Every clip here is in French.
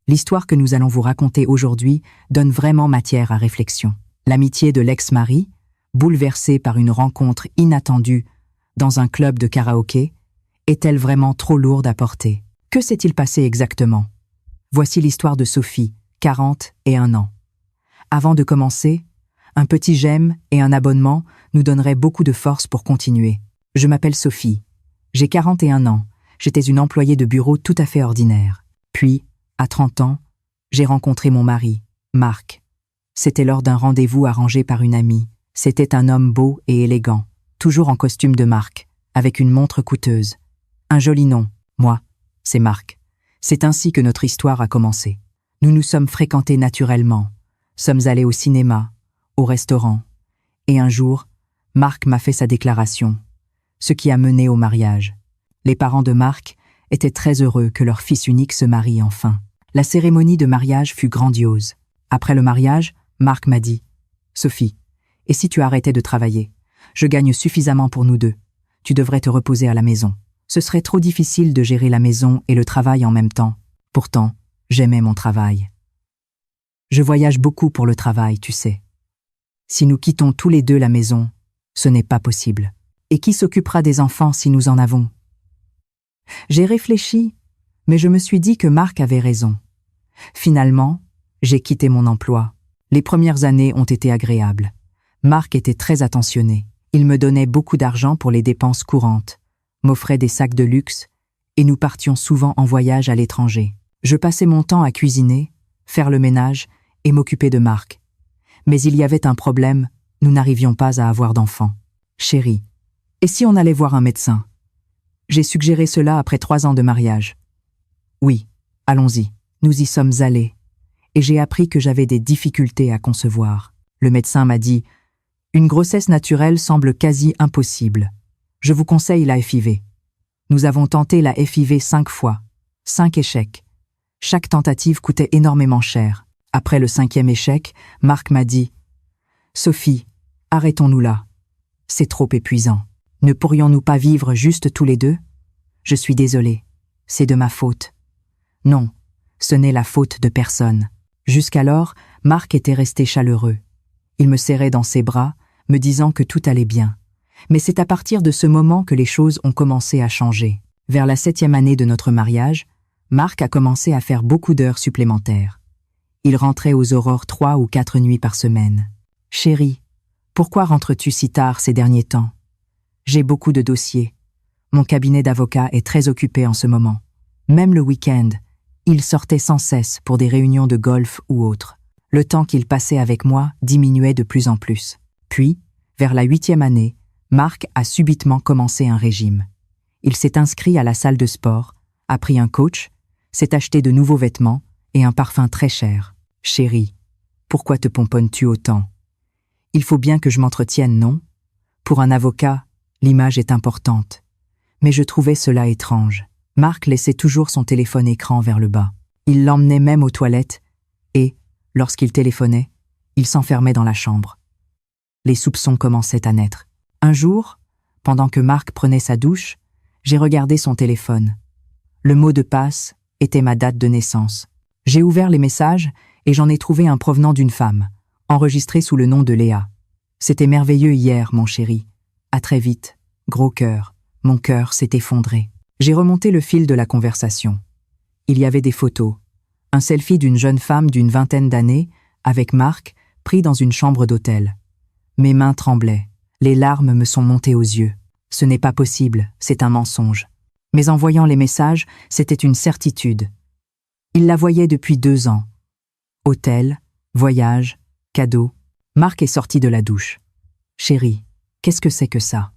L'histoire que nous allons vous raconter aujourd'hui donne vraiment matière à réflexion. L'amitié de l'ex-mari, bouleversée par une rencontre inattendue dans un club de karaoké, est-elle vraiment trop lourde à porter? Que s'est-il passé exactement? Voici l'histoire de Sophie, 41 ans. Avant de commencer, un petit j'aime et un abonnement nous donneraient beaucoup de force pour continuer. Je m'appelle Sophie. J'ai 41 ans. J'étais une employée de bureau tout à fait ordinaire. Puis, à 30 ans, j'ai rencontré mon mari, Marc. C'était lors d'un rendez-vous arrangé par une amie. C'était un homme beau et élégant, toujours en costume de marque, avec une montre coûteuse. Un joli nom, moi, c'est Marc. C'est ainsi que notre histoire a commencé. Nous nous sommes fréquentés naturellement, sommes allés au cinéma, au restaurant. Et un jour, Marc m'a fait sa déclaration, ce qui a mené au mariage. Les parents de Marc étaient très heureux que leur fils unique se marie enfin. La cérémonie de mariage fut grandiose. Après le mariage, Marc m'a dit « Sophie, et si tu arrêtais de travailler? Je gagne suffisamment pour nous deux. Tu devrais te reposer à la maison. Ce serait trop difficile de gérer la maison et le travail en même temps. Pourtant, j'aimais mon travail. Je voyage beaucoup pour le travail, tu sais. Si nous quittons tous les deux la maison, ce n'est pas possible. Et qui s'occupera des enfants si nous en avons? » J'ai réfléchi, mais je me suis dit que Marc avait raison. Finalement, j'ai quitté mon emploi. Les premières années ont été agréables. Marc était très attentionné. Il me donnait beaucoup d'argent pour les dépenses courantes, m'offrait des sacs de luxe, et nous partions souvent en voyage à l'étranger. Je passais mon temps à cuisiner, faire le ménage et m'occuper de Marc. Mais il y avait un problème, nous n'arrivions pas à avoir d'enfants. Chérie, et si on allait voir un médecin? J'ai suggéré cela après 3 ans de mariage. Oui, allons-y. Nous y sommes allés. Et j'ai appris que j'avais des difficultés à concevoir. Le médecin m'a dit « Une grossesse naturelle semble quasi impossible. Je vous conseille la FIV. » Nous avons tenté la FIV 5 fois. 5 échecs. Chaque tentative coûtait énormément cher. Après le 5e échec, Marc m'a dit « Sophie, arrêtons-nous là. C'est trop épuisant. Ne pourrions-nous pas vivre juste tous les deux? Je suis désolée. C'est de ma faute. » Non, ce n'est la faute de personne. Jusqu'alors, Marc était resté chaleureux. Il me serrait dans ses bras, me disant que tout allait bien. Mais c'est à partir de ce moment que les choses ont commencé à changer. Vers la 7e année de notre mariage, Marc a commencé à faire beaucoup d'heures supplémentaires. Il rentrait aux aurores 3 ou 4 nuits par semaine. « Chérie, pourquoi rentres-tu si tard ces derniers temps? J'ai beaucoup de dossiers. Mon cabinet d'avocat est très occupé en ce moment. Même le week-end, il sortait sans cesse pour des réunions de golf ou autres. Le temps qu'il passait avec moi diminuait de plus en plus. Puis, vers la 8e année, Marc a subitement commencé un régime. Il s'est inscrit à la salle de sport, a pris un coach, s'est acheté de nouveaux vêtements et un parfum très cher. « Chérie, pourquoi te pomponnes-tu autant? Il faut bien que je m'entretienne, non? Pour un avocat, l'image est importante. » Mais je trouvais cela étrange. Marc laissait toujours son téléphone écran vers le bas. Il l'emmenait même aux toilettes et, lorsqu'il téléphonait, il s'enfermait dans la chambre. Les soupçons commençaient à naître. Un jour, pendant que Marc prenait sa douche, j'ai regardé son téléphone. Le mot de passe était ma date de naissance. J'ai ouvert les messages et j'en ai trouvé un provenant d'une femme, enregistré sous le nom de Léa. « C'était merveilleux hier, mon chéri. À très vite. Gros cœur. » Mon cœur s'est effondré. J'ai remonté le fil de la conversation. Il y avait des photos. Un selfie d'une jeune femme d'une 20aine d'années, avec Marc, pris dans une chambre d'hôtel. Mes mains tremblaient. Les larmes me sont montées aux yeux. Ce n'est pas possible, c'est un mensonge. Mais en voyant les messages, c'était une certitude. Il la voyait depuis 2 ans. Hôtel, voyage, cadeau. Marc est sorti de la douche. « Chérie, qu'est-ce que c'est que ça ?»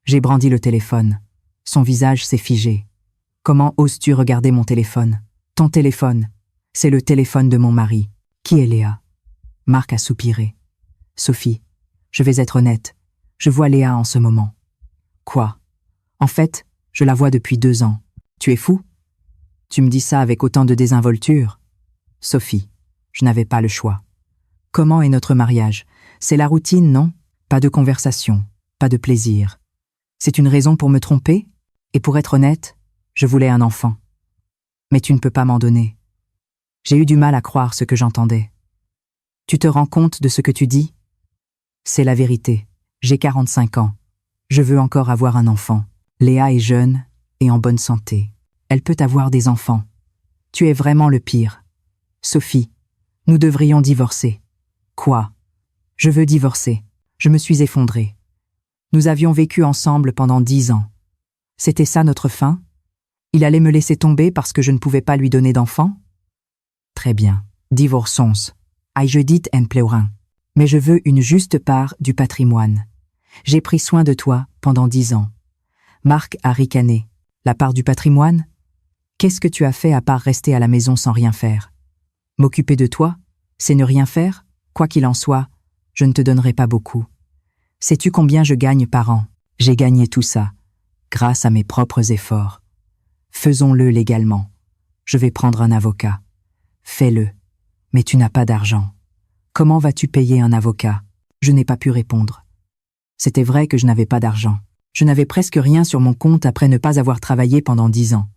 J'ai brandi le téléphone. Son visage s'est figé. « Comment oses-tu regarder mon téléphone? Ton téléphone, c'est le téléphone de mon mari. Qui est Léa ?» Marc a soupiré. « Sophie, je vais être honnête. Je vois Léa en ce moment. »« Quoi? En fait, je la vois depuis 2 ans. Tu es fou? Tu me dis ça avec autant de désinvolture? » Sophie, je n'avais pas le choix. « Comment est notre mariage? C'est la routine, non? Pas de conversation, pas de plaisir. C'est une raison pour me tromper? Et pour être honnête, je voulais un enfant. Mais tu ne peux pas m'en donner. J'ai eu du mal à croire ce que j'entendais. Tu te rends compte de ce que tu dis? C'est la vérité. J'ai 45 ans. Je veux encore avoir un enfant. Léa est jeune et en bonne santé. Elle peut avoir des enfants. Tu es vraiment le pire. Sophie, nous devrions divorcer. Quoi? Je veux divorcer. Je me suis effondrée. Nous avions vécu ensemble pendant 10 ans. C'était ça notre fin? Il allait me laisser tomber parce que je ne pouvais pas lui donner d'enfant? Très bien. Divorçons. Aïe, je dis en pleurant. Mais je veux une juste part du patrimoine. J'ai pris soin de toi pendant 10 ans. Marc a ricané. La part du patrimoine? Qu'est-ce que tu as fait à part rester à la maison sans rien faire? M'occuper de toi? C'est ne rien faire? Quoi qu'il en soit, je ne te donnerai pas beaucoup. Sais-tu combien je gagne par an? J'ai gagné tout ça, grâce à mes propres efforts. Faisons-le légalement. Je vais prendre un avocat. Fais-le. Mais tu n'as pas d'argent. Comment vas-tu payer un avocat? Je n'ai pas pu répondre. C'était vrai que je n'avais pas d'argent. Je n'avais presque rien sur mon compte après ne pas avoir travaillé pendant 10 ans.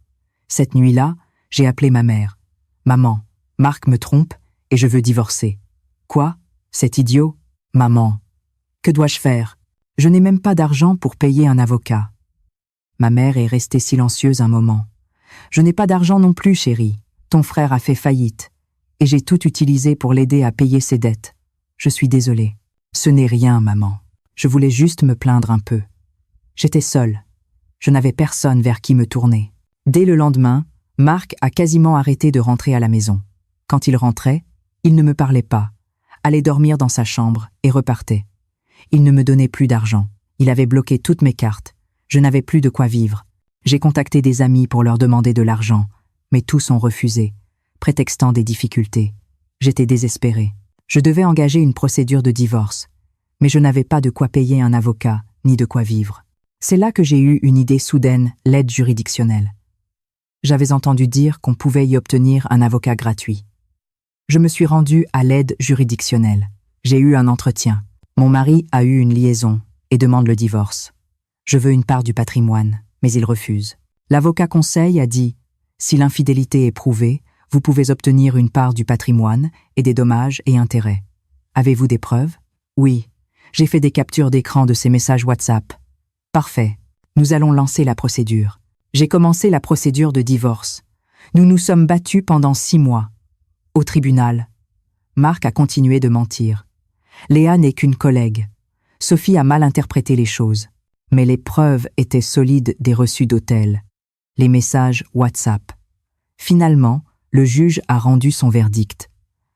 Cette nuit-là, j'ai appelé ma mère. Maman, Marc me trompe et je veux divorcer. Quoi? C'est idiot? Maman, que dois-je faire? Je n'ai même pas d'argent pour payer un avocat. Ma mère est restée silencieuse un moment. Je n'ai pas d'argent non plus, chérie. Ton frère a fait faillite. Et j'ai tout utilisé pour l'aider à payer ses dettes. Je suis désolée. Ce n'est rien, maman. Je voulais juste me plaindre un peu. J'étais seule. Je n'avais personne vers qui me tourner. Dès le lendemain, Marc a quasiment arrêté de rentrer à la maison. Quand il rentrait, il ne me parlait pas, allait dormir dans sa chambre et repartait. Il ne me donnait plus d'argent. Il avait bloqué toutes mes cartes. Je n'avais plus de quoi vivre. J'ai contacté des amis pour leur demander de l'argent, mais tous ont refusé, prétextant des difficultés. J'étais désespérée. Je devais engager une procédure de divorce, mais je n'avais pas de quoi payer un avocat, ni de quoi vivre. C'est là que j'ai eu une idée soudaine, l'aide juridictionnelle. J'avais entendu dire qu'on pouvait y obtenir un avocat gratuit. Je me suis rendue à l'aide juridictionnelle. J'ai eu un entretien. Mon mari a eu une liaison et demande le divorce. Je veux une part du patrimoine, mais il refuse. L'avocat conseil a dit « Si l'infidélité est prouvée, vous pouvez obtenir une part du patrimoine et des dommages et intérêts. Avez-vous des preuves? » Oui, j'ai fait des captures d'écran de ces messages WhatsApp. Parfait. Nous allons lancer la procédure. J'ai commencé la procédure de divorce. Nous nous sommes battus pendant 6 mois. Au tribunal, Marc a continué de mentir. Léa n'est qu'une collègue. Sophie a mal interprété les choses. Mais les preuves étaient solides des reçus d'hôtel, les messages WhatsApp. Finalement, le juge a rendu son verdict.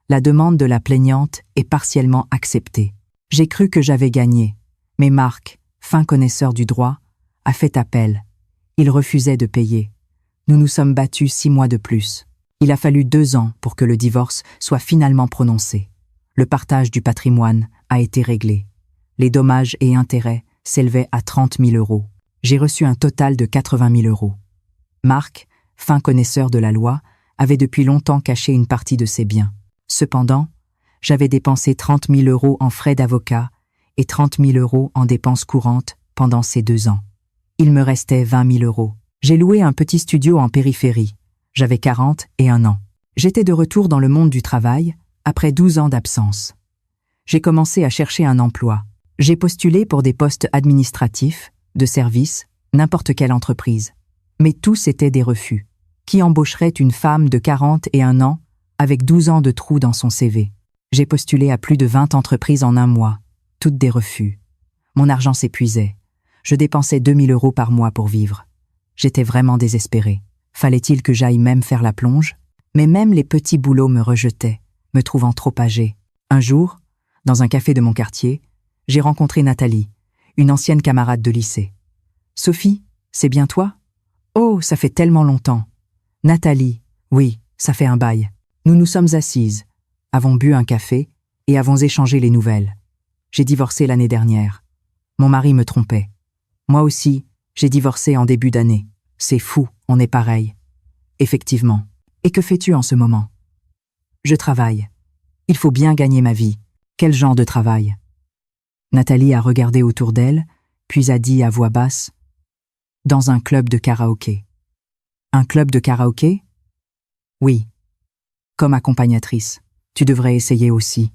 La demande de la plaignante est partiellement acceptée. J'ai cru que j'avais gagné, mais Marc, fin connaisseur du droit, a fait appel. Il refusait de payer. Nous nous sommes battus 6 mois de plus. Il a fallu 2 ans pour que le divorce soit finalement prononcé. Le partage du patrimoine a été réglé. Les dommages et intérêts s'élevaient à 30 000 €. J'ai reçu un total de 80 000 €. Marc, fin connaisseur de la loi, avait depuis longtemps caché une partie de ses biens. Cependant, j'avais dépensé 30 000 € en frais d'avocat et 30 000 € en dépenses courantes pendant ces 2 ans. Il me restait 20 000 €. J'ai loué un petit studio en périphérie. J'avais 41 ans. J'étais de retour dans le monde du travail après 12 ans d'absence. J'ai commencé à chercher un emploi. J'ai postulé pour des postes administratifs, de service, n'importe quelle entreprise. Mais tous étaient des refus. Qui embaucherait une femme de 41 ans avec 12 ans de trous dans son CV? J'ai postulé à plus de 20 entreprises en 1 mois, toutes des refus. Mon argent s'épuisait. Je dépensais 2 000 € par mois pour vivre. J'étais vraiment désespérée. Fallait-il que j'aille même faire la plonge? Mais même les petits boulots me rejetaient, me trouvant trop âgée. Un jour, dans un café de mon quartier, j'ai rencontré Nathalie, une ancienne camarade de lycée. « Sophie, c'est bien toi? Oh, ça fait tellement longtemps. » Nathalie, oui, ça fait un bail. Nous nous sommes assises, avons bu un café et avons échangé les nouvelles. J'ai divorcé l'année dernière. Mon mari me trompait. Moi aussi, j'ai divorcé en début d'année. C'est fou, on est pareil. Effectivement. Et que fais-tu en ce moment? Je travaille. Il faut bien gagner ma vie. Quel genre de travail? Nathalie a regardé autour d'elle, puis a dit à voix basse « Dans un club de karaoké. » Un club de karaoké? Oui. comme accompagnatrice. Tu devrais essayer aussi.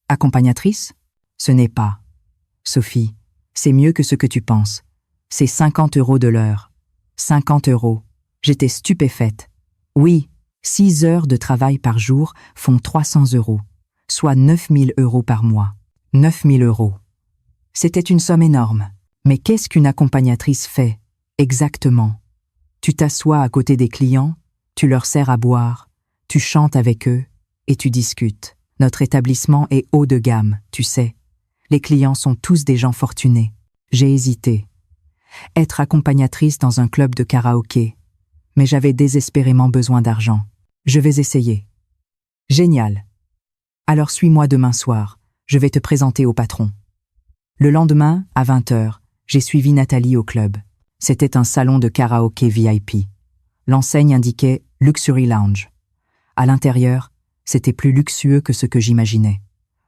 Accompagnatrice? Ce n'est pas. Sophie, c'est mieux que ce que tu penses. C'est 50 € de l'heure. 50 €. J'étais stupéfaite. Oui, 6 heures de travail par jour font 300 €, soit 9 000 € par mois. 9 000 €. C'était une somme énorme. Mais qu'est-ce qu'une accompagnatrice fait, exactement? Tu t'assois à côté des clients, tu leur sers à boire, tu chantes avec eux et tu discutes. Notre établissement est haut de gamme, tu sais. Les clients sont tous des gens fortunés. J'ai hésité. Être accompagnatrice dans un club de karaoké. Mais j'avais désespérément besoin d'argent. Je vais essayer. Génial. Alors suis-moi demain soir. Je vais te présenter au patron. Le lendemain, à 20 h, j'ai suivi Nathalie au club. C'était un salon de karaoké VIP. L'enseigne indiquait Luxury Lounge. À l'intérieur, c'était plus luxueux que ce que j'imaginais.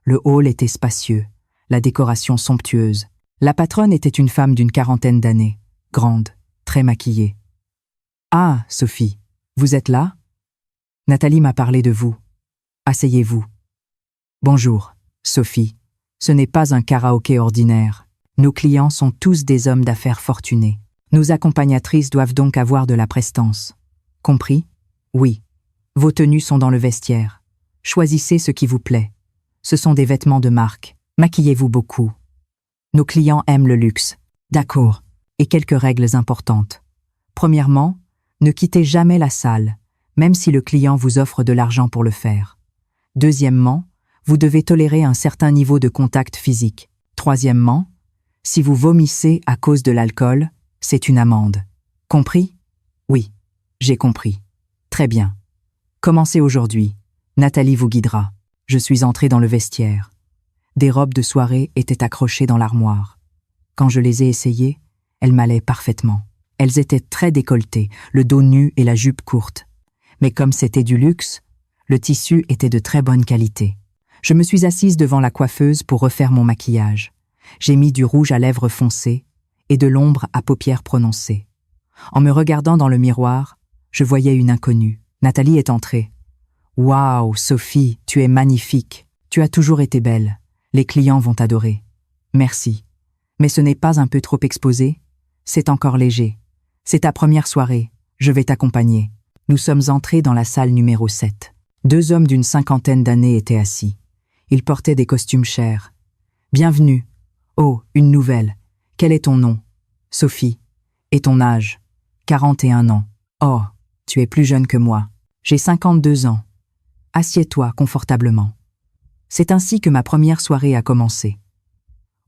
Le hall était spacieux, la décoration somptueuse. La patronne était une femme d'une quarantaine d'années, grande, très maquillée. « Ah, Sophie, vous êtes là? Nathalie m'a parlé de vous. Asseyez-vous. » « Bonjour, Sophie. Ce n'est pas un karaoké ordinaire. Nos clients sont tous des hommes d'affaires fortunés. Nos accompagnatrices doivent donc avoir de la prestance. Compris? Oui. Vos tenues sont dans le vestiaire. Choisissez ce qui vous plaît. Ce sont des vêtements de marque. Maquillez-vous beaucoup. Nos clients aiment le luxe. D'accord. Et quelques règles importantes. Premièrement, ne quittez jamais la salle, même si le client vous offre de l'argent pour le faire. Deuxièmement, vous devez tolérer un certain niveau de contact physique. Troisièmement, si vous vomissez à cause de l'alcool, c'est une amende. Compris? Oui, j'ai compris. Très bien. Commencez aujourd'hui. Nathalie vous guidera. Je suis entrée dans le vestiaire. Des robes de soirée étaient accrochées dans l'armoire. Quand je les ai essayées, elles m'allaient parfaitement. Elles étaient très décolletées, le dos nu et la jupe courte. Mais comme c'était du luxe, le tissu était de très bonne qualité. Je me suis assise devant la coiffeuse pour refaire mon maquillage. J'ai mis du rouge à lèvres foncé et de l'ombre à paupières prononcées. En me regardant dans le miroir, je voyais une inconnue. Nathalie est entrée. « Waouh, Sophie, tu es magnifique. Tu as toujours été belle. Les clients vont t'adorer. » « Merci. Mais ce n'est pas un peu trop exposé? C'est encore léger. C'est ta première soirée. Je vais t'accompagner. » Nous sommes entrés dans la salle numéro 7. 2 hommes d'une cinquantaine d'années étaient assis. Ils portaient des costumes chers. « Bienvenue. Oh, une nouvelle. Quel est ton nom? »« Sophie. Et ton âge? »« 41 ans. »« Oh, tu es plus jeune que moi. J'ai 52 ans. Assieds-toi confortablement. » C'est ainsi que ma première soirée a commencé.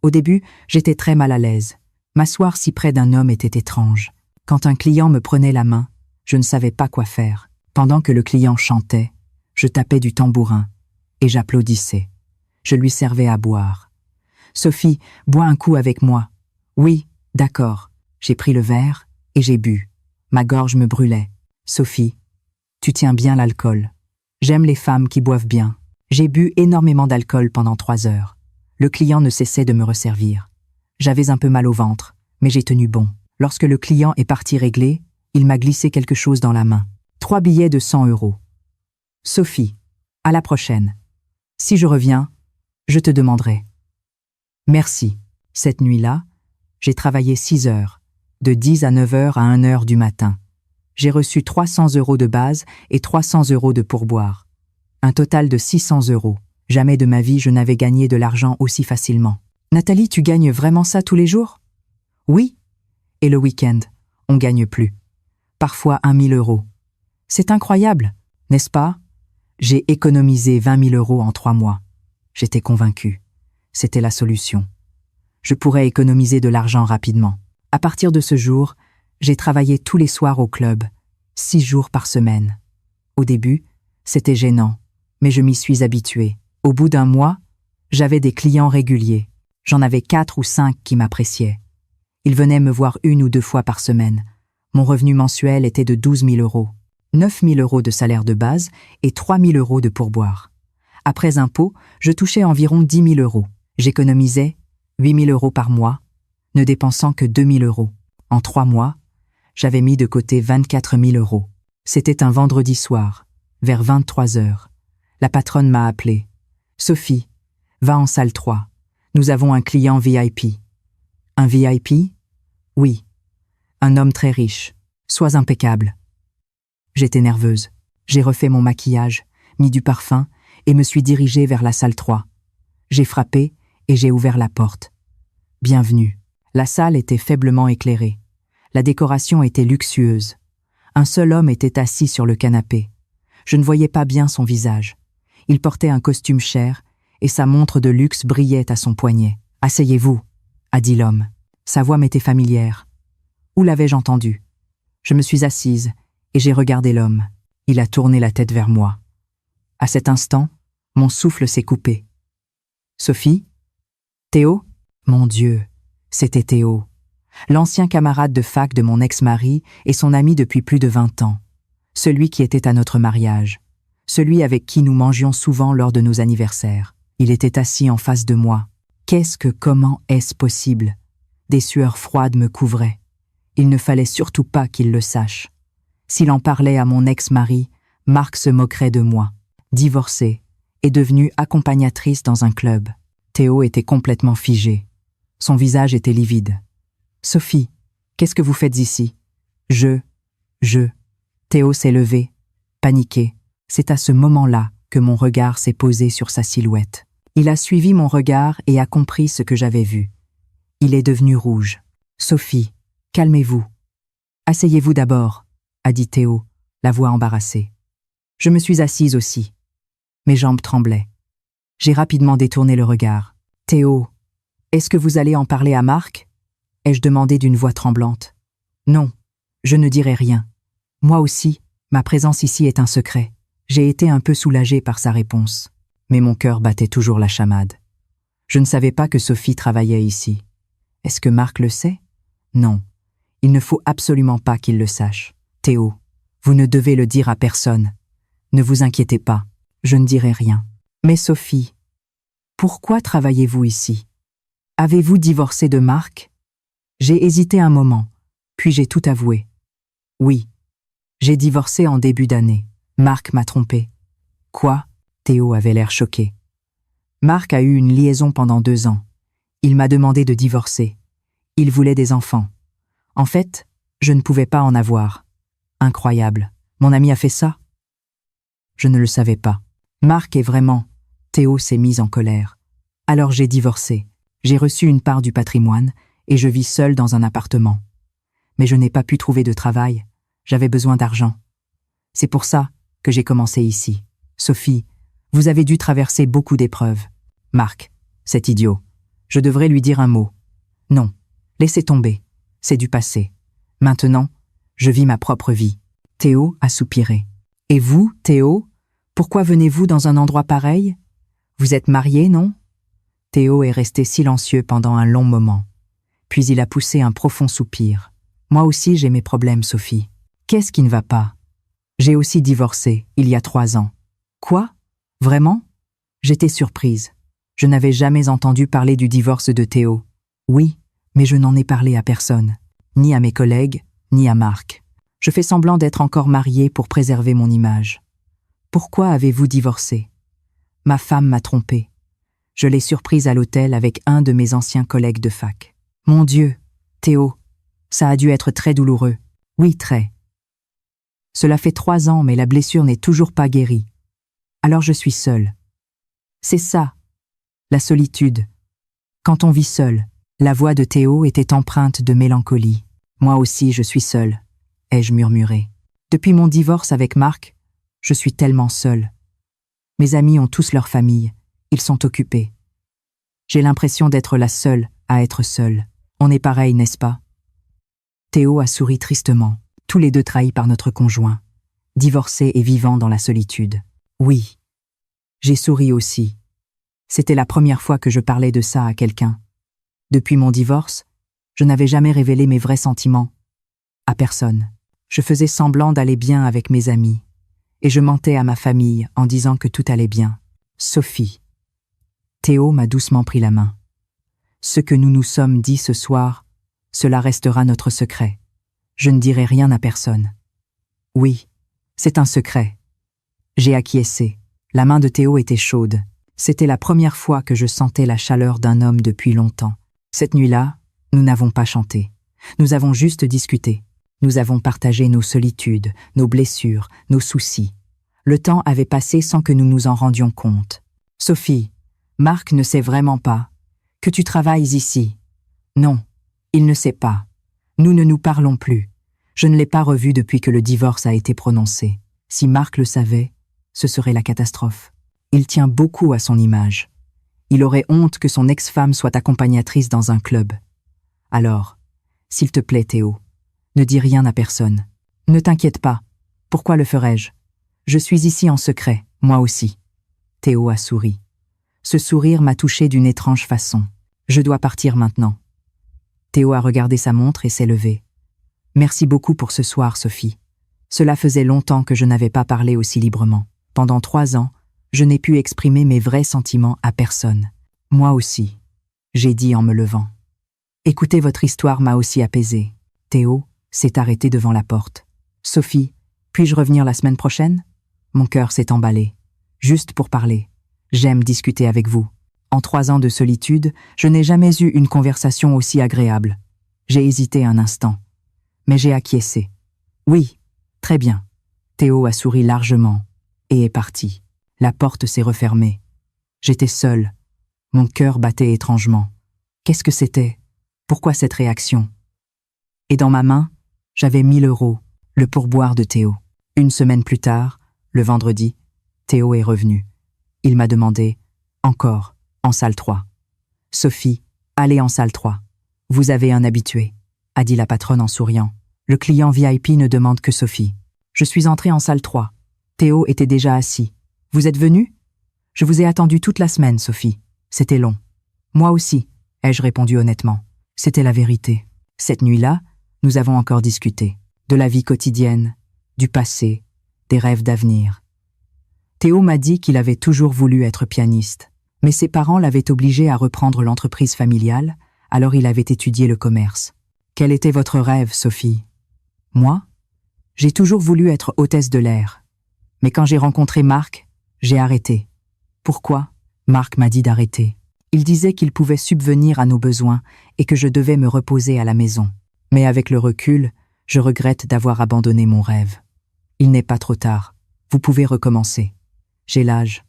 Au début, j'étais très mal à l'aise. M'asseoir si près d'un homme était étrange. Quand un client me prenait la main, je ne savais pas quoi faire. Pendant que le client chantait, je tapais du tambourin et j'applaudissais. Je lui servais à boire. « Sophie, bois un coup avec moi. »« Oui, d'accord. » J'ai pris le verre et j'ai bu. Ma gorge me brûlait. « Sophie, tu tiens bien l'alcool. J'aime les femmes qui boivent bien. » J'ai bu énormément d'alcool pendant 3 heures. Le client ne cessait de me resservir. J'avais un peu mal au ventre, mais j'ai tenu bon. Lorsque le client est parti régler, il m'a glissé quelque chose dans la main. 3 billets de 100 €. « Sophie, à la prochaine. Si je reviens, je te demanderai. » Merci. Cette nuit-là, j'ai travaillé 6 heures, de 10 à 9 heures à 1 heure du matin. J'ai reçu 300 € de base et 300 € de pourboire. Un total de 600 €. Jamais de ma vie je n'avais gagné de l'argent aussi facilement. « Nathalie, tu gagnes vraiment ça tous les jours? » « Oui. Et le week-end, on gagne plus. Parfois 1 000 €. C'est incroyable, n'est-ce pas? J'ai économisé 20 000 € en 3 mois. J'étais convaincue. C'était la solution. Je pourrais économiser de l'argent rapidement. À partir de ce jour, j'ai travaillé tous les soirs au club, 6 jours par semaine. Au début, c'était gênant, mais je m'y suis habituée. Au bout d'un mois, j'avais des clients réguliers. J'en avais 4 ou 5 qui m'appréciaient. Ils venaient me voir 1 ou 2 fois par semaine. Mon revenu mensuel était de 12 000 €. 9 000 € de salaire de base et 3 000 € de pourboire. Après impôts, je touchais environ 10 000 €. J'économisais 8 000 € par mois, ne dépensant que 2 000 €. En 3 mois, j'avais mis de côté 24 000 €. C'était un vendredi soir, vers 23 h. La patronne m'a appelé. Sophie, va en salle 3. Nous avons un client VIP. Un VIP? Oui. Un homme très riche. Sois impeccable. J'étais nerveuse. J'ai refait mon maquillage, mis du parfum et me suis dirigée vers la salle 3. J'ai frappé et j'ai ouvert la porte. Bienvenue. La salle était faiblement éclairée. La décoration était luxueuse. Un seul homme était assis sur le canapé. Je ne voyais pas bien son visage. Il portait un costume cher et sa montre de luxe brillait à son poignet. « Asseyez-vous » a dit l'homme. Sa voix m'était familière. Où l'avais-je entendu? Je me suis assise et j'ai regardé l'homme. Il a tourné la tête vers moi. À cet instant, mon souffle s'est coupé. Sophie? Théo? Mon Dieu, c'était Théo. L'ancien camarade de fac de mon ex-mari et son ami depuis plus de 20 ans. Celui qui était à notre mariage. Celui avec qui nous mangions souvent lors de nos anniversaires. Il était assis en face de moi. Comment est-ce possible? Des sueurs froides me couvraient. Il ne fallait surtout pas qu'il le sache. S'il en parlait à mon ex-mari, Marc se moquerait de moi. Divorcée et devenue accompagnatrice dans un club. Théo était complètement figé. Son visage était livide. « Sophie, qu'est-ce que vous faites ici ?» Théo s'est levé, paniqué. C'est à ce moment-là que mon regard s'est posé sur sa silhouette. Il a suivi mon regard et a compris ce que j'avais vu. Il est devenu rouge. « Sophie, calmez-vous. Asseyez-vous d'abord, » a dit Théo, la voix embarrassée. Je me suis assise aussi. Mes jambes tremblaient. J'ai rapidement détourné le regard. « Théo, est-ce que vous allez en parler à Marc ?» ai-je demandé d'une voix tremblante. « Non, je ne dirai rien. Moi aussi, ma présence ici est un secret. » J'ai été un peu soulagée par sa réponse. Mais mon cœur battait toujours la chamade. Je ne savais pas que Sophie travaillait ici. Est-ce que Marc le sait? Non. Il ne faut absolument pas qu'il le sache. Théo, vous ne devez le dire à personne. Ne vous inquiétez pas, je ne dirai rien. Mais Sophie, pourquoi travaillez-vous ici? Avez-vous divorcé de Marc? J'ai hésité un moment, puis j'ai tout avoué. Oui, j'ai divorcé en début d'année. Marc m'a trompé. Quoi? Théo avait l'air choqué. Marc a eu une liaison pendant 2 ans. Il m'a demandé de divorcer. Il voulait des enfants. En fait, je ne pouvais pas en avoir. Incroyable. Mon ami a fait ça? Je ne le savais pas. Marc est vraiment... Théo s'est mis en colère. Alors j'ai divorcé. J'ai reçu une part du patrimoine et je vis seule dans un appartement. Mais je n'ai pas pu trouver de travail. J'avais besoin d'argent. C'est pour ça que j'ai commencé ici. Sophie, vous avez dû traverser beaucoup d'épreuves. Marc, cet idiot. Je devrais lui dire un mot. Non, laissez tomber. C'est du passé. Maintenant, je vis ma propre vie. Théo a soupiré. Et vous, Théo, pourquoi venez-vous dans un endroit pareil? Vous êtes marié, non? Théo est resté silencieux pendant un long moment. Puis il a poussé un profond soupir. Moi aussi j'ai mes problèmes, Sophie. Qu'est-ce qui ne va pas? J'ai aussi divorcé, il y a 3 ans. Quoi? Vraiment? J'étais surprise. Je n'avais jamais entendu parler du divorce de Théo. Oui, mais je n'en ai parlé à personne. Ni à mes collègues, ni à Marc. Je fais semblant d'être encore mariée pour préserver mon image. Pourquoi avez-vous divorcé? Ma femme m'a trompée. Je l'ai surprise à l'hôtel avec un de mes anciens collègues de fac. Mon Dieu, Théo, ça a dû être très douloureux. Oui, très. Cela fait 3 ans, mais la blessure n'est toujours pas guérie. Alors je suis seule. C'est ça, la solitude. Quand on vit seul, la voix de Théo était empreinte de mélancolie. Moi aussi, je suis seule, ai-je murmuré. Depuis mon divorce avec Marc, je suis tellement seule. Mes amis ont tous leur famille, ils sont occupés. J'ai l'impression d'être la seule à être seule. On est pareil, n'est-ce pas? Théo a souri tristement, tous les 2 trahis par notre conjoint, divorcés et vivant dans la solitude. Oui, j'ai souri aussi. C'était la première fois que je parlais de ça à quelqu'un. Depuis mon divorce, je n'avais jamais révélé mes vrais sentiments. À personne. Je faisais semblant d'aller bien avec mes amis. Et je mentais à ma famille en disant que tout allait bien. Sophie. Théo m'a doucement pris la main. Ce que nous nous sommes dit ce soir, cela restera notre secret. Je ne dirai rien à personne. Oui, c'est un secret. J'ai acquiescé. La main de Théo était chaude. C'était la première fois que je sentais la chaleur d'un homme depuis longtemps. Cette nuit-là, nous n'avons pas chanté. Nous avons juste discuté. Nous avons partagé nos solitudes, nos blessures, nos soucis. Le temps avait passé sans que nous nous en rendions compte. « Sophie, Marc ne sait vraiment pas que tu travailles ici. » « Non, il ne sait pas. Nous ne nous parlons plus. Je ne l'ai pas revu depuis que le divorce a été prononcé. Si Marc le savait, ce serait la catastrophe. Il tient beaucoup à son image. Il aurait honte que son ex-femme soit accompagnatrice dans un club. Alors, s'il te plaît, Théo, ne dis rien à personne. Ne t'inquiète pas. Pourquoi le ferais-je? Je suis ici en secret, moi aussi. Théo a souri. Ce sourire m'a touché d'une étrange façon. Je dois partir maintenant. Théo a regardé sa montre et s'est levé. Merci beaucoup pour ce soir, Sophie. Cela faisait longtemps que je n'avais pas parlé aussi librement. Pendant 3 ans, je n'ai pu exprimer mes vrais sentiments à personne. Moi aussi, j'ai dit en me levant. Écoutez, votre histoire m'a aussi apaisé. Théo s'est arrêté devant la porte. Sophie, puis-je revenir la semaine prochaine? Mon cœur s'est emballé. Juste pour parler. J'aime discuter avec vous. En 3 ans de solitude, je n'ai jamais eu une conversation aussi agréable. J'ai hésité un instant, mais j'ai acquiescé. Oui, très bien. Théo a souri largement et est parti. La porte s'est refermée. J'étais seule. Mon cœur battait étrangement. Qu'est-ce que c'était? Pourquoi cette réaction? Et dans ma main, j'avais 1 000 €, le pourboire de Théo. 1 semaine plus tard, le vendredi, Théo est revenu. Il m'a demandé « Encore ?» en salle 3. « Sophie, allez en salle 3. Vous avez un habitué », a dit la patronne en souriant. « Le client VIP ne demande que Sophie. » Je suis entrée en salle 3. Théo était déjà assis. « Vous êtes venue? Je vous ai attendu toute la semaine, Sophie. C'était long. »« Moi aussi, » ai-je répondu honnêtement. C'était la vérité. Cette nuit-là, nous avons encore discuté. De la vie quotidienne, du passé, des rêves d'avenir. Théo m'a dit qu'il avait toujours voulu être pianiste. Mais ses parents l'avaient obligé à reprendre l'entreprise familiale, alors il avait étudié le commerce. Quel était votre rêve, Sophie? Moi? J'ai toujours voulu être hôtesse de l'air. Mais quand j'ai rencontré Marc, j'ai arrêté. Pourquoi? Marc m'a dit d'arrêter. Il disait qu'il pouvait subvenir à nos besoins et que je devais me reposer à la maison. Mais avec le recul, je regrette d'avoir abandonné mon rêve. Il n'est pas trop tard. Vous pouvez recommencer. J'ai l'âge.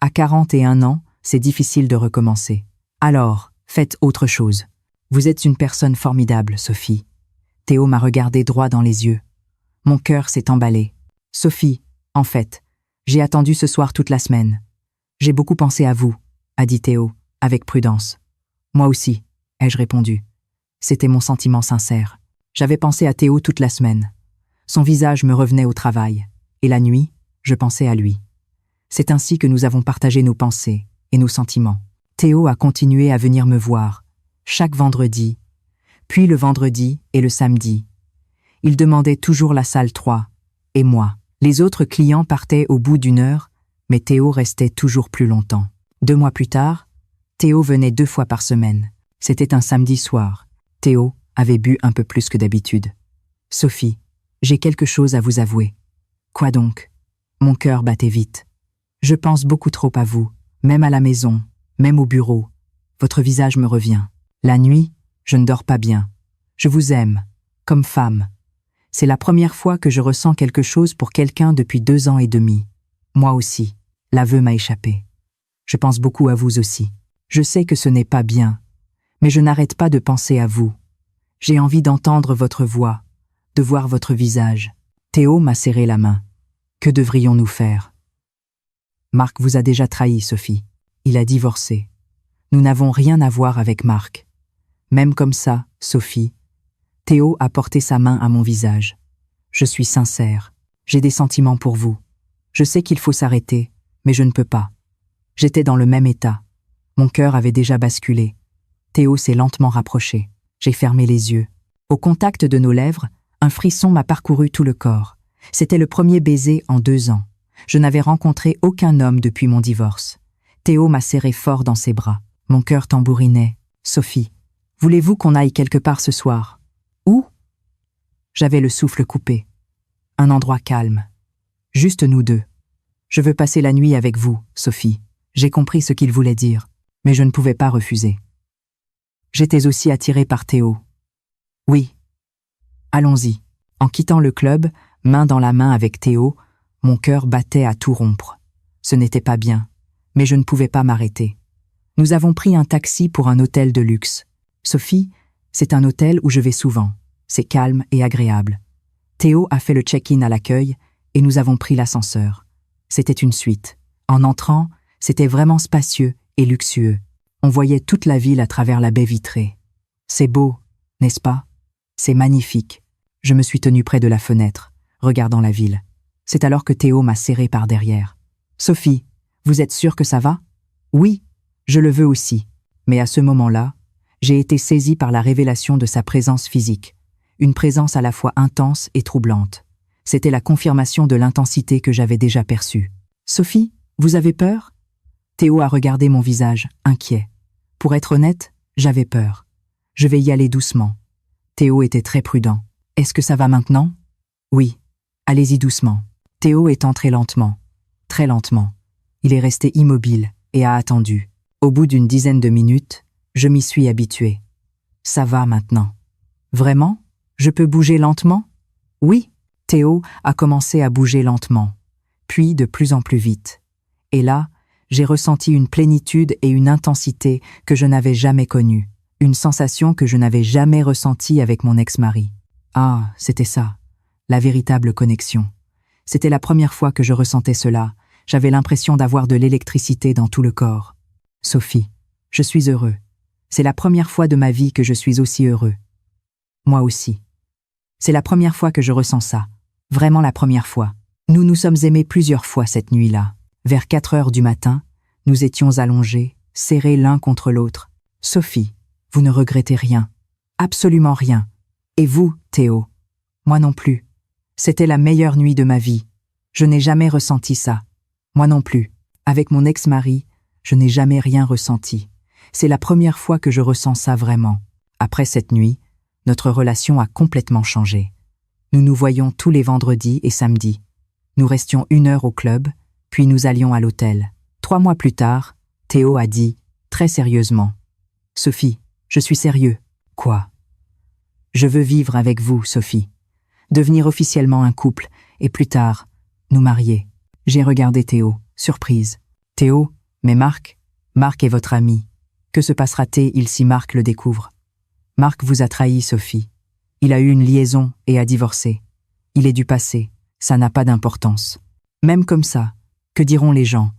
À 41 ans, c'est difficile de recommencer. Alors, faites autre chose. Vous êtes une personne formidable, Sophie. Théo m'a regardé droit dans les yeux. Mon cœur s'est emballé. Sophie, en fait, j'ai attendu ce soir toute la semaine. J'ai beaucoup pensé à vous, a dit Théo, avec prudence. Moi aussi, ai-je répondu. C'était mon sentiment sincère. J'avais pensé à Théo toute la semaine. Son visage me revenait au travail. Et la nuit, je pensais à lui. C'est ainsi que nous avons partagé nos pensées et nos sentiments. Théo a continué à venir me voir, chaque vendredi, puis le vendredi et le samedi. Il demandait toujours la salle 3, et moi. Les autres clients partaient au bout d'1 heure, mais Théo restait toujours plus longtemps. 2 mois plus tard, Théo venait 2 fois par semaine. C'était un samedi soir. Théo avait bu un peu plus que d'habitude. « Sophie, j'ai quelque chose à vous avouer. »« Quoi donc ?» Mon cœur battait vite. « Je pense beaucoup trop à vous, même à la maison, même au bureau. Votre visage me revient. La nuit, je ne dors pas bien. Je vous aime, comme femme. C'est la première fois que je ressens quelque chose pour quelqu'un depuis 2 ans et demi. Moi aussi, l'aveu m'a échappé. Je pense beaucoup à vous aussi. Je sais que ce n'est pas bien, mais je n'arrête pas de penser à vous. J'ai envie d'entendre votre voix, de voir votre visage. » Théo m'a serré la main. « Que devrions-nous faire ?»« Marc vous a déjà trahi, Sophie. Il a divorcé. Nous n'avons rien à voir avec Marc. Même comme ça, Sophie. » Théo a porté sa main à mon visage. « Je suis sincère. J'ai des sentiments pour vous. Je sais qu'il faut s'arrêter, mais je ne peux pas. J'étais dans le même état. Mon cœur avait déjà basculé. Théo s'est lentement rapproché. J'ai fermé les yeux. Au contact de nos lèvres, un frisson m'a parcouru tout le corps. C'était le premier baiser en 2 ans. Je n'avais rencontré aucun homme depuis mon divorce. Théo m'a serré fort dans ses bras. Mon cœur tambourinait. « Sophie, voulez-vous qu'on aille quelque part ce soir ?»« Où ?» J'avais le souffle coupé. Un endroit calme. Juste nous deux. Je veux passer la nuit avec vous, Sophie. J'ai compris ce qu'il voulait dire, mais je ne pouvais pas refuser. J'étais aussi attirée par Théo. Oui. Allons-y. En quittant le club, main dans la main avec Théo, mon cœur battait à tout rompre. Ce n'était pas bien, mais je ne pouvais pas m'arrêter. Nous avons pris un taxi pour un hôtel de luxe. Sophie, c'est un hôtel où je vais souvent. C'est calme et agréable. Théo a fait le check-in à l'accueil et nous avons pris l'ascenseur. C'était une suite. En entrant, c'était vraiment spacieux et luxueux. On voyait toute la ville à travers la baie vitrée. C'est beau, n'est-ce pas? C'est magnifique. Je me suis tenue près de la fenêtre, regardant la ville. C'est alors que Théo m'a serré par derrière. « Sophie, vous êtes sûre que ça va ?»« Oui, je le veux aussi. » Mais à ce moment-là, j'ai été saisie par la révélation de sa présence physique. Une présence à la fois intense et troublante. C'était la confirmation de l'intensité que j'avais déjà perçue. « Sophie, vous avez peur ?» Théo a regardé mon visage, inquiet. Pour être honnête, j'avais peur. Je vais y aller doucement. Théo était très prudent. « Est-ce que ça va maintenant ?»« Oui. Allez-y doucement. » Théo est entré lentement. Très lentement. Il est resté immobile et a attendu. Au bout d'une dizaine de minutes, je m'y suis habitué. Ça va maintenant. Vraiment? Je peux bouger lentement? Oui. Théo a commencé à bouger lentement, puis de plus en plus vite. Et là, j'ai ressenti une plénitude et une intensité que je n'avais jamais connues, une sensation que je n'avais jamais ressentie avec mon ex-mari. Ah, c'était ça, la véritable connexion. C'était la première fois que je ressentais cela. J'avais l'impression d'avoir de l'électricité dans tout le corps. Sophie, je suis heureux. C'est la première fois de ma vie que je suis aussi heureux. Moi aussi. C'est la première fois que je ressens ça. Vraiment la première fois. Nous nous sommes aimés plusieurs fois cette nuit-là. Vers 4 heures du matin, nous étions allongés, serrés l'un contre l'autre. Sophie, vous ne regrettez rien. Absolument rien. Et vous, Théo? Moi non plus. C'était la meilleure nuit de ma vie. Je n'ai jamais ressenti ça. Moi non plus. Avec mon ex-mari, je n'ai jamais rien ressenti. C'est la première fois que je ressens ça vraiment. Après cette nuit, notre relation a complètement changé. Nous nous voyions tous les vendredis et samedis. Nous restions 1 heure au club, puis nous allions à l'hôtel. 3 mois plus tard, Théo a dit, très sérieusement, « Sophie, je suis sérieux. » « Quoi ?»« Je veux vivre avec vous, Sophie. Devenir officiellement un couple, et plus tard, nous marier. » J'ai regardé Théo, surprise. « Théo, mais Marc est votre ami. Que se passera-t-il si Marc le découvre? » « Marc vous a trahi, Sophie. Il a eu une liaison et a divorcé. Il est du passé, ça n'a pas d'importance. Même comme ça, que diront les gens?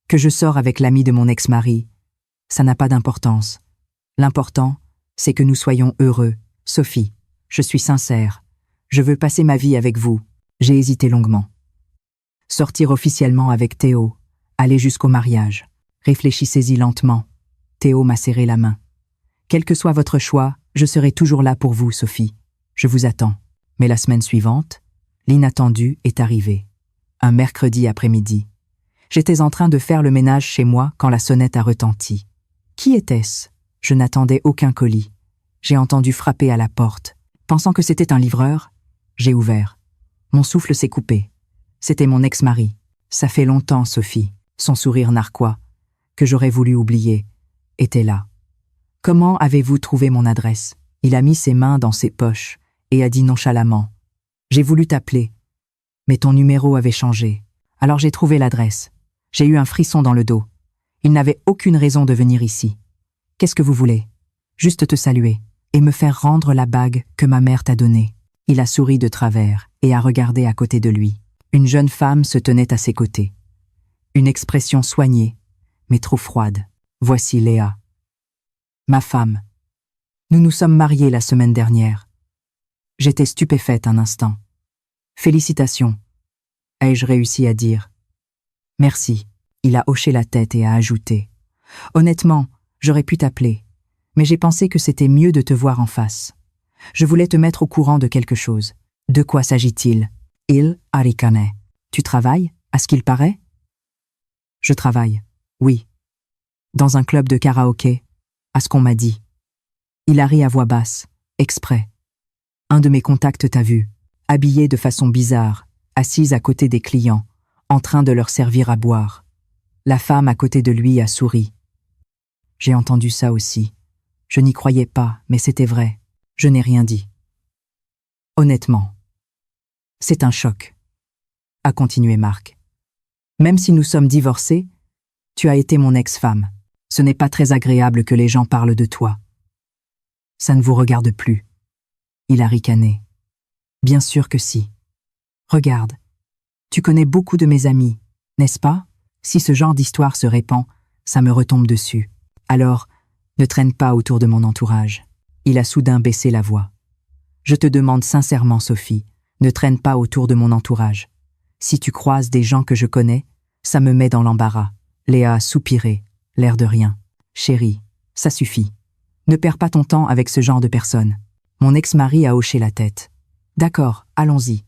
Que je sors avec l'ami de mon ex-mari? Ça n'a pas d'importance. L'important, c'est que nous soyons heureux. Sophie, je suis sincère. Je veux passer ma vie avec vous. » J'ai hésité longuement. Sortir officiellement avec Théo, aller jusqu'au mariage. Réfléchissez-y lentement. Théo m'a serré la main. Quel que soit votre choix, je serai toujours là pour vous, Sophie. Je vous attends. Mais la semaine suivante, l'inattendu est arrivé. Un mercredi après-midi. J'étais en train de faire le ménage chez moi quand la sonnette a retenti. Qui était-ce? Je n'attendais aucun colis. J'ai entendu frapper à la porte. Pensant que c'était un livreur, j'ai ouvert. Mon souffle s'est coupé. C'était mon ex-mari. Ça fait longtemps, Sophie, son sourire narquois, que j'aurais voulu oublier, était là. Comment avez-vous trouvé mon adresse? Il a mis ses mains dans ses poches et a dit nonchalamment. J'ai voulu t'appeler, mais ton numéro avait changé. Alors j'ai trouvé l'adresse. J'ai eu un frisson dans le dos. Il n'avait aucune raison de venir ici. Qu'est-ce que vous voulez? Juste te saluer et me faire rendre la bague que ma mère t'a donnée. Il a souri de travers et a regardé à côté de lui. Une jeune femme se tenait à ses côtés. Une expression soignée, mais trop froide. Voici Léa. Ma femme. Nous nous sommes mariés la semaine dernière. J'étais stupéfaite un instant. Félicitations, ai-je réussi à dire. Merci. Il a hoché la tête et a ajouté. Honnêtement, j'aurais pu t'appeler, mais j'ai pensé que c'était mieux de te voir en face. Je voulais te mettre au courant de quelque chose. De quoi s'agit-il? Il Arikane. Tu travailles, à ce qu'il paraît? Je travaille, oui. Dans un club de karaoké, à ce qu'on m'a dit. Il a ri à voix basse, exprès. Un de mes contacts t'a vu, habillée de façon bizarre, assise à côté des clients, en train de leur servir à boire. La femme à côté de lui a souri. J'ai entendu ça aussi. Je n'y croyais pas, mais c'était vrai. Je n'ai rien dit. Honnêtement, c'est un choc, a continué Marc. Même si nous sommes divorcés, tu as été mon ex-femme. Ce n'est pas très agréable que les gens parlent de toi. Ça ne vous regarde plus. Il a ricané. Bien sûr que si. Regarde, tu connais beaucoup de mes amis, n'est-ce pas? Si ce genre d'histoire se répand, ça me retombe dessus. Alors, ne traîne pas autour de mon entourage. Il a soudain baissé la voix. Je te demande sincèrement, Sophie, ne traîne pas autour de mon entourage. Si tu croises des gens que je connais, ça me met dans l'embarras. Léa a soupiré, l'air de rien. Chérie, ça suffit. Ne perds pas ton temps avec ce genre de personnes. Mon ex-mari a hoché la tête. D'accord, allons-y.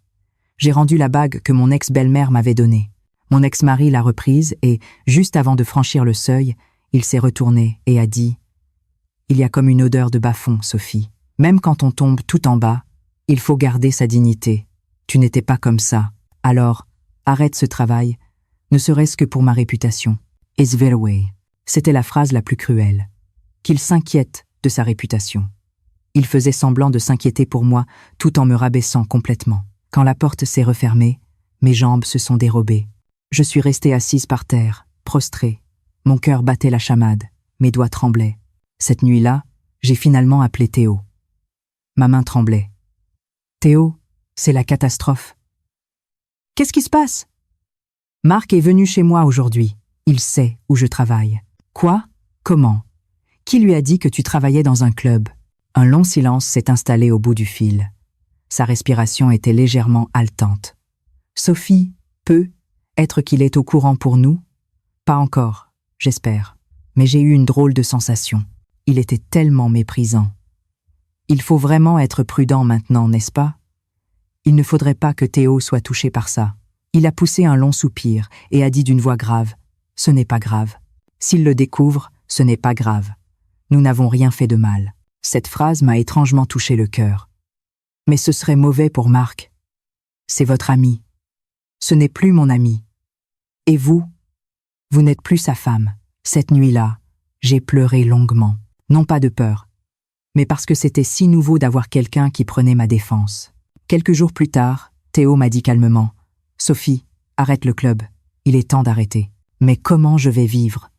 J'ai rendu la bague que mon ex-belle-mère m'avait donnée. Mon ex-mari l'a reprise et, juste avant de franchir le seuil, il s'est retourné et a dit « Il y a comme une odeur de bas-fond, Sophie. Même quand on tombe tout en bas, il faut garder sa dignité. Tu n'étais pas comme ça. Alors, arrête ce travail, ne serait-ce que pour ma réputation. It's very way. » C'était la phrase la plus cruelle. Qu'il s'inquiète de sa réputation. Il faisait semblant de s'inquiéter pour moi tout en me rabaissant complètement. Quand la porte s'est refermée, mes jambes se sont dérobées. Je suis restée assise par terre, prostrée. Mon cœur battait la chamade, mes doigts tremblaient. Cette nuit-là, j'ai finalement appelé Théo. Ma main tremblait. Théo, c'est la catastrophe. Qu'est-ce qui se passe? Marc est venu chez moi aujourd'hui. Il sait où je travaille. Quoi? Comment? Qui lui a dit que tu travaillais dans un club? Un long silence s'est installé au bout du fil. Sa respiration était légèrement haletante. Sophie, peut être qu'il est au courant pour nous? Pas encore, j'espère. Mais j'ai eu une drôle de sensation. Il était tellement méprisant. Il faut vraiment être prudent maintenant, n'est-ce pas? Il ne faudrait pas que Théo soit touché par ça. Il a poussé un long soupir et a dit d'une voix grave « Ce n'est pas grave. S'il le découvre, ce n'est pas grave. Nous n'avons rien fait de mal. » Cette phrase m'a étrangement touché le cœur. Mais ce serait mauvais pour Marc. C'est votre ami. Ce n'est plus mon ami. Et vous? Vous n'êtes plus sa femme. Cette nuit-là, j'ai pleuré longuement. Non pas de peur, mais parce que c'était si nouveau d'avoir quelqu'un qui prenait ma défense. Quelques jours plus tard, Théo m'a dit calmement « Sophie, arrête le club. Il est temps d'arrêter. » Mais comment je vais vivre?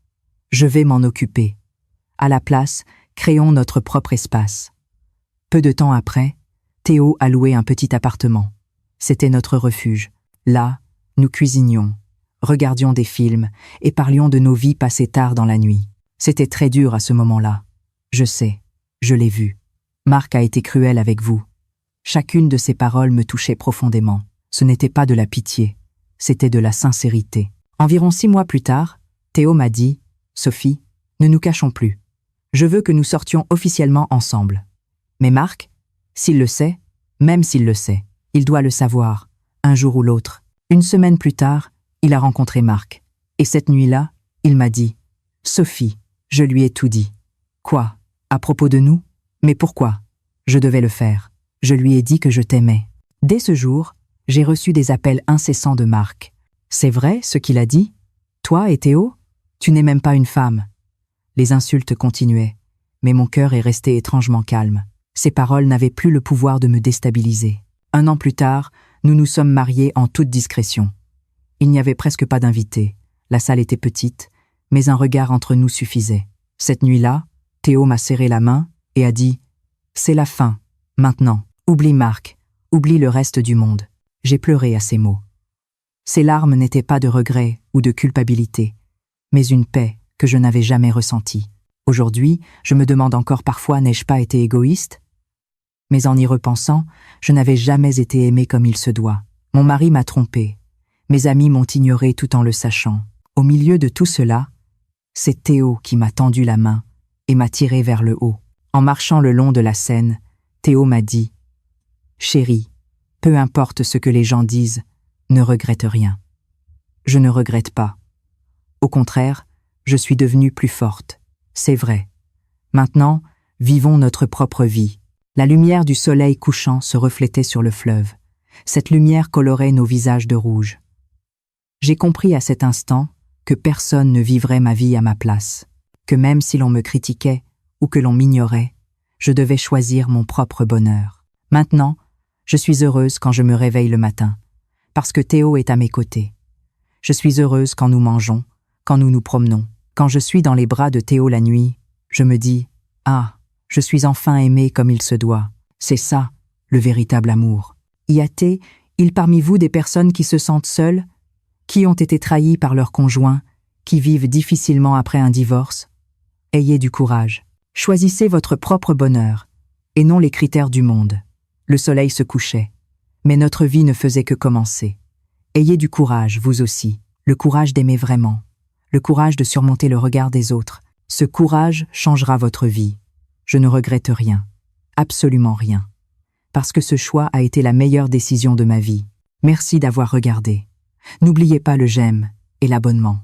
Je vais m'en occuper. À la place, créons notre propre espace. Peu de temps après, Théo a loué un petit appartement. C'était notre refuge. Là, nous cuisinions, regardions des films et parlions de nos vies passées tard dans la nuit. C'était très dur à ce moment-là. Je sais, je l'ai vu. Marc a été cruel avec vous. Chacune de ses paroles me touchait profondément. Ce n'était pas de la pitié, c'était de la sincérité. Environ 6 mois plus tard, Théo m'a dit « Sophie, ne nous cachons plus. Je veux que nous sortions officiellement ensemble. » Mais Marc, s'il le sait, même s'il le sait, il doit le savoir, un jour ou l'autre. Une semaine plus tard, il a rencontré Marc. Et cette nuit-là, il m'a dit « Sophie, je lui ai tout dit. » Quoi? À propos de nous? Mais pourquoi? Je devais le faire. Je lui ai dit que je t'aimais. Dès ce jour, j'ai reçu des appels incessants de Marc. C'est vrai ce qu'il a dit? Toi et Théo? Tu n'es même pas une femme. Les insultes continuaient, mais mon cœur est resté étrangement calme. Ces paroles n'avaient plus le pouvoir de me déstabiliser. 1 an plus tard, nous nous sommes mariés en toute discrétion. Il n'y avait presque pas d'invités. La salle était petite, mais un regard entre nous suffisait. Cette nuit-là, Théo m'a serré la main et a dit « C'est la fin, maintenant. Oublie Marc, oublie le reste du monde. » J'ai pleuré à ces mots. Ces larmes n'étaient pas de regret ou de culpabilité, mais une paix que je n'avais jamais ressentie. Aujourd'hui, je me demande encore parfois n'ai-je pas été égoïste? Mais en y repensant, je n'avais jamais été aimée comme il se doit. Mon mari m'a trompée. Mes amis m'ont ignorée tout en le sachant. Au milieu de tout cela, c'est Théo qui m'a tendu la main et m'a tiré vers le haut. En marchant le long de la Seine, Théo m'a dit « Chérie, peu importe ce que les gens disent, ne regrette rien. » Je ne regrette pas. Au contraire, je suis devenue plus forte. C'est vrai. Maintenant, vivons notre propre vie. La lumière du soleil couchant se reflétait sur le fleuve. Cette lumière colorait nos visages de rouge. J'ai compris à cet instant que personne ne vivrait ma vie à ma place, que même si l'on me critiquait ou que l'on m'ignorait, je devais choisir mon propre bonheur. Maintenant, je suis heureuse quand je me réveille le matin, parce que Théo est à mes côtés. Je suis heureuse quand nous mangeons, quand nous nous promenons. Quand je suis dans les bras de Théo la nuit, je me dis « Ah, je suis enfin aimée comme il se doit. C'est ça, le véritable amour. » Y a-t-il parmi vous des personnes qui se sentent seules, qui ont été trahies par leur conjoint, qui vivent difficilement après un divorce? Ayez du courage. Choisissez votre propre bonheur, et non les critères du monde. Le soleil se couchait, mais notre vie ne faisait que commencer. Ayez du courage, vous aussi, le courage d'aimer vraiment, le courage de surmonter le regard des autres. Ce courage changera votre vie. Je ne regrette rien, absolument rien, parce que ce choix a été la meilleure décision de ma vie. Merci d'avoir regardé. N'oubliez pas le j'aime et l'abonnement.